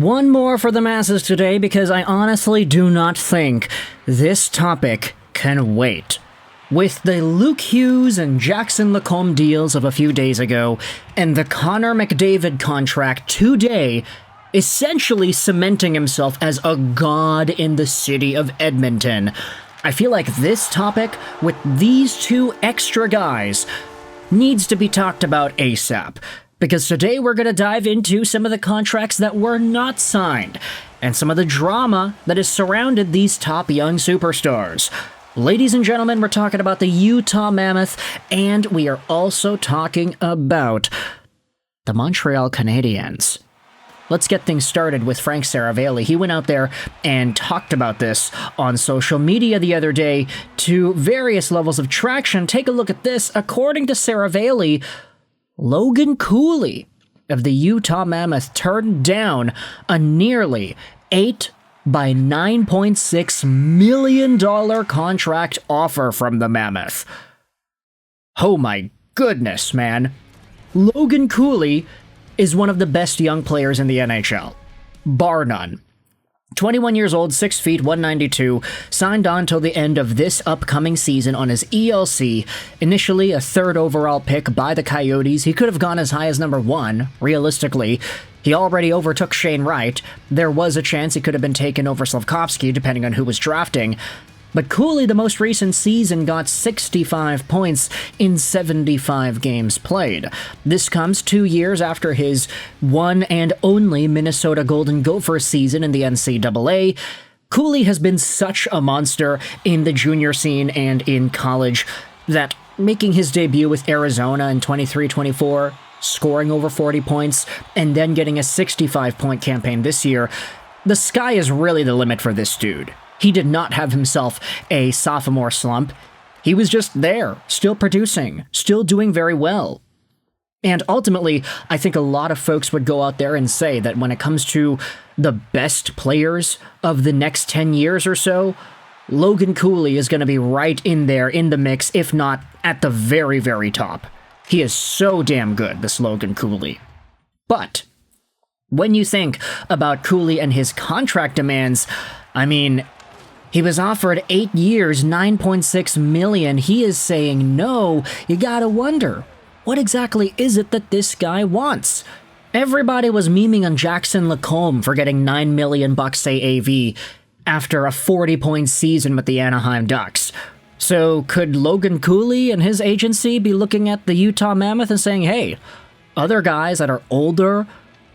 One more for the masses today because I honestly do not think this topic can wait. With the Luke Hughes and Jackson Lacombe deals of a few days ago, and the Connor McDavid contract today essentially cementing himself as a god in the city of Edmonton, I feel like this topic, with these two extra guys, needs to be talked about ASAP. Because today we're going to dive into some of the contracts that were not signed, and some of the drama that has surrounded these top young superstars. Ladies and gentlemen, we're talking about the Utah Mammoth, and we are also talking about the Montreal Canadiens. Let's get things started with Frank Seravalli. He went out there and talked about this on social media the other day to various levels of traction. Take a look at this. According to Seravalli, Logan Cooley of the Utah Mammoth turned down a nearly $8 by $9.6 million contract offer from the Mammoth. Oh my goodness, man. Logan Cooley is one of the best young players in the NHL, bar none. 21 years old, 6 feet, 192, signed on till the end of this upcoming season on his ELC. Initially a third overall pick by the Coyotes. He could have gone as high as number 1, realistically. He already overtook Shane Wright. There was a chance he could have been taken over Slavkovsky, depending on who was drafting. But Cooley, the most recent season, got 65 points in 75 games played. This comes 2 years after his one and only Minnesota Golden Gophers season in the NCAA. Cooley has been such a monster in the junior scene and in college that making his debut with Arizona in 23-24, scoring over 40 points, and then getting a 65-point campaign this year, the sky is really the limit for this dude. He did not have himself a sophomore slump. He was just there, still producing, still doing very well. And ultimately, I think a lot of folks would go out there and say that when it comes to the best players of the next 10 years or so, Logan Cooley is going to be right in there in the mix, if not at the very, very top. He is so damn good, this Logan Cooley. But when you think about Cooley and his contract demands, I mean, he was offered 8 years, $9.6 million. He is saying no. You gotta wonder, what exactly is it that this guy wants? Everybody was memeing on Jackson Lacombe for getting $9 million AAV after a 40-point season with the Anaheim Ducks. So could Logan Cooley and his agency be looking at the Utah Mammoth and saying, hey, other guys that are older,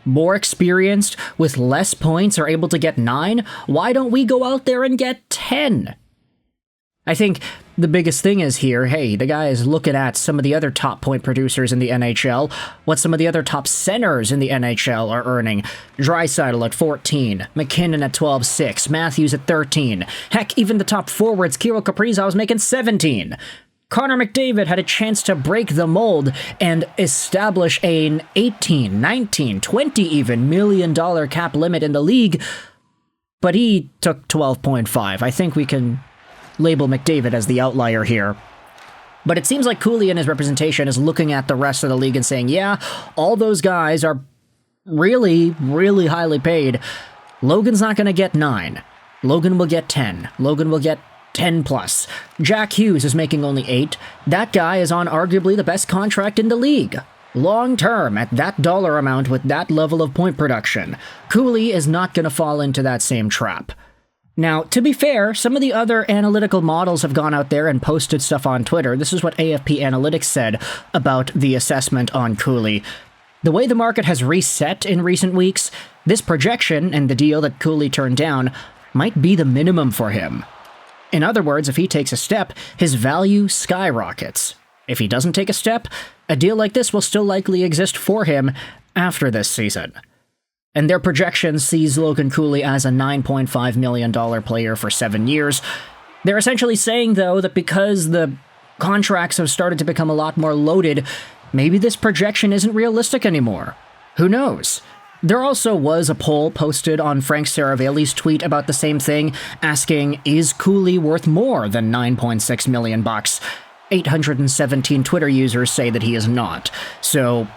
more experienced, with less points are able to get 9, why don't we go out there and get 10? I think the biggest thing is here, hey, the guy is looking at some of the other top point producers in the NHL, what some of the other top centers in the NHL are earning. Draisaitl at 14, McKinnon at 12.6, Matthews at 13. Heck, even the top forwards, Kirill Kaprizov was making 17. Connor McDavid had a chance to break the mold and establish an 18, 19, 20 even million dollar cap limit in the league, but he took 12.5. I think we can label McDavid as the outlier here. But it seems like Cooley and his representation is looking at the rest of the league and saying, yeah, all those guys are really, really highly paid. Logan's not going to get 9. Logan will get 10. Logan will get 10 plus. Jack Hughes is making only 8. That guy is on arguably the best contract in the league. Long term, at that dollar amount with that level of point production. Cooley is not going to fall into that same trap. Now, to be fair, some of the other analytical models have gone out there and posted stuff on Twitter. This is what AFP Analytics said about the assessment on Cooley. The way the market has reset in recent weeks, this projection and the deal that Cooley turned down might be the minimum for him. In other words, if he takes a step, his value skyrockets. If he doesn't take a step, a deal like this will still likely exist for him after this season. And their projection sees Logan Cooley as a $9.5 million player for 7 years. They're essentially saying, though, that because the contracts have started to become a lot more loaded, maybe this projection isn't realistic anymore. Who knows? There also was a poll posted on Frank Seravalli's tweet about the same thing, asking, is Cooley worth more than $9.6 million? 817 Twitter users say that he is not. So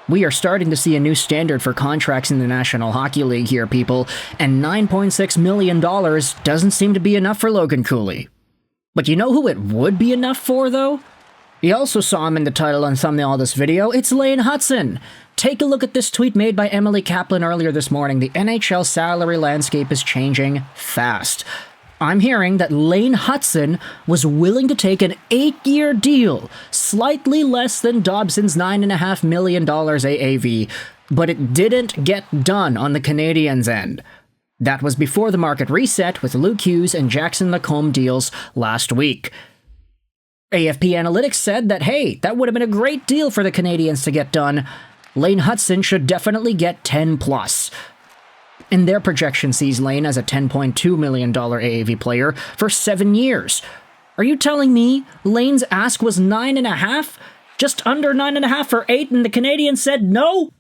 We are starting to see a new standard for contracts in the National Hockey League here, people, and $9.6 million doesn't seem to be enough for Logan Cooley. But you know who it would be enough for, though? You also saw him in the title and thumbnail of this video. It's Lane Hutson. Take a look at this tweet made by Emily Kaplan earlier this morning. The NHL salary landscape is changing fast. I'm hearing that Lane Hutson was willing to take an 8-year deal, slightly less than Dobson's $9.5 million AAV, but it didn't get done on the Canadiens' end. That was before the market reset with Luke Hughes and Jackson Lacombe deals last week. AFP Analytics said that, hey, that would have been a great deal for the Canadiens to get done. Lane Hutson should definitely get 10 plus. And their projection sees Lane as a $10.2 million AAV player for 7 years. Are you telling me Lane's ask was 9.5? Just under 9.5 for 8 and the Canadiens said no?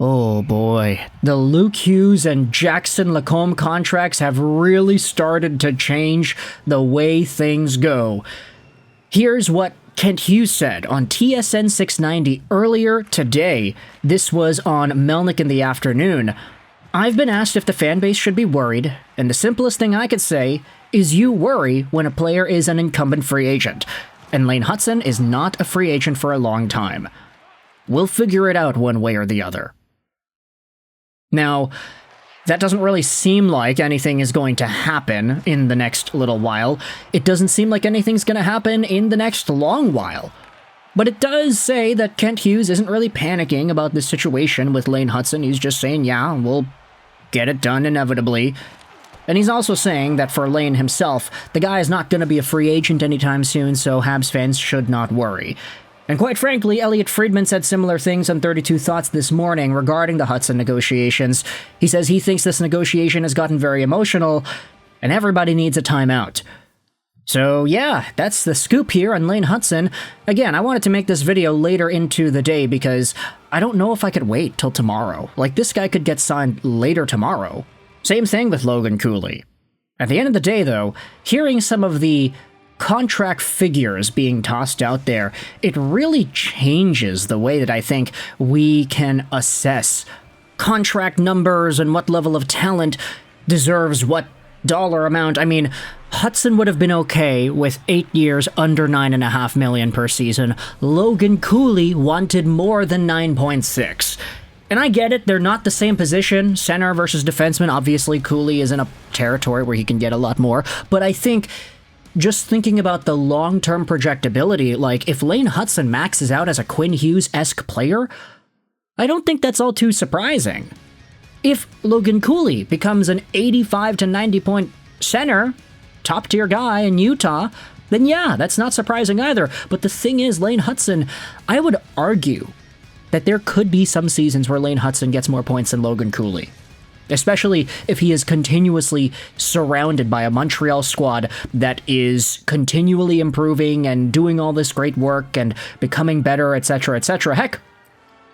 Oh boy, the Luke Hughes and Jackson Lacombe contracts have really started to change the way things go. Here's what Kent Hughes said on TSN 690 earlier today. This was on Melnick in the afternoon. I've been asked if the fan base should be worried, and the simplest thing I could say is you worry when a player is an incumbent free agent, and Lane Hutson is not a free agent for a long time. We'll figure it out one way or the other. Now, that doesn't really seem like anything is going to happen in the next little while. It doesn't seem like anything's going to happen in the next long while. But it does say that Kent Hughes isn't really panicking about this situation with Lane Hutson. He's just saying, yeah, we'll get it done inevitably. And he's also saying that for Lane himself, the guy is not going to be a free agent anytime soon, so Habs fans should not worry. And quite frankly, Elliot Friedman said similar things on 32 Thoughts this morning regarding the Hutson negotiations. He says he thinks this negotiation has gotten very emotional, and everybody needs a timeout. So yeah, that's the scoop here on Lane Hutson. Again, I wanted to make this video later into the day because I don't know if I could wait till tomorrow. Like, this guy could get signed later tomorrow. Same thing with Logan Cooley. At the end of the day, though, hearing some of the contract figures being tossed out there, it really changes the way that I think we can assess contract numbers and what level of talent deserves what dollar amount. I mean, Hutson would have been okay with 8 years under $9.5 million per season. Logan Cooley wanted more than 9.6. And I get it, they're not the same position, center versus defenseman. Obviously, Cooley is in a territory where he can get a lot more. But I think, just thinking about the long-term projectability, like, if Lane Hutson maxes out as a Quinn Hughes-esque player, I don't think that's all too surprising. If Logan Cooley becomes an 85 to 90 point center, top-tier guy in Utah, then yeah, that's not surprising either. But the thing is, Lane Hutson, I would argue that there could be some seasons where Lane Hutson gets more points than Logan Cooley. Especially if he is continuously surrounded by a Montreal squad that is continually improving and doing all this great work and becoming better, etc., etc. Heck,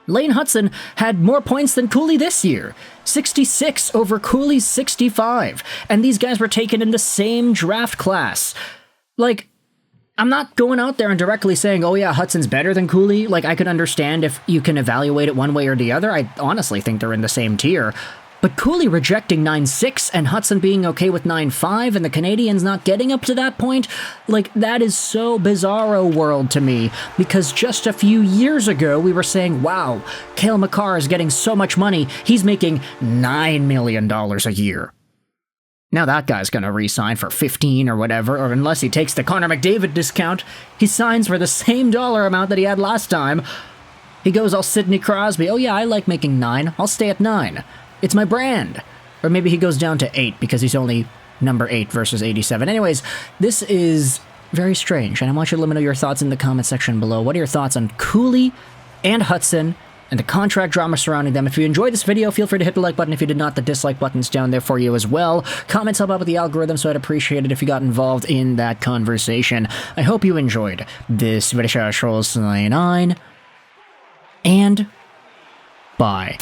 Lane Hutson had more points than Cooley this year. 66 over Cooley's 65. And these guys were taken in the same draft class. Like, I'm not going out there and directly saying, oh yeah, Hutson's better than Cooley. Like, I could understand if you can evaluate it one way or the other. I honestly think they're in the same tier. But Cooley rejecting 9.6 and Hutson being okay with 9.5 and the Canadiens not getting up to that point, like, that is so bizarro world to me. Because just a few years ago, we were saying, wow, Cale Makar is getting so much money, he's making $9 million a year. Now that guy's gonna re-sign for 15 or whatever, or unless he takes the Connor McDavid discount, he signs for the same dollar amount that he had last time. He goes all Sidney Crosby, oh yeah, I like making 9, I'll stay at 9. It's my brand. Or maybe he goes down to 8 because he's only number 8 versus 87. Anyways, this is very strange, and I want you to let me know your thoughts in the comment section below. What are your thoughts on Cooley and Hutson and the contract drama surrounding them? If you enjoyed this video, feel free to hit the like button. If you did not, the dislike button's down there for you as well. Comments help out with the algorithm, so I'd appreciate it if you got involved in that conversation. I hope you enjoyed this video. And bye.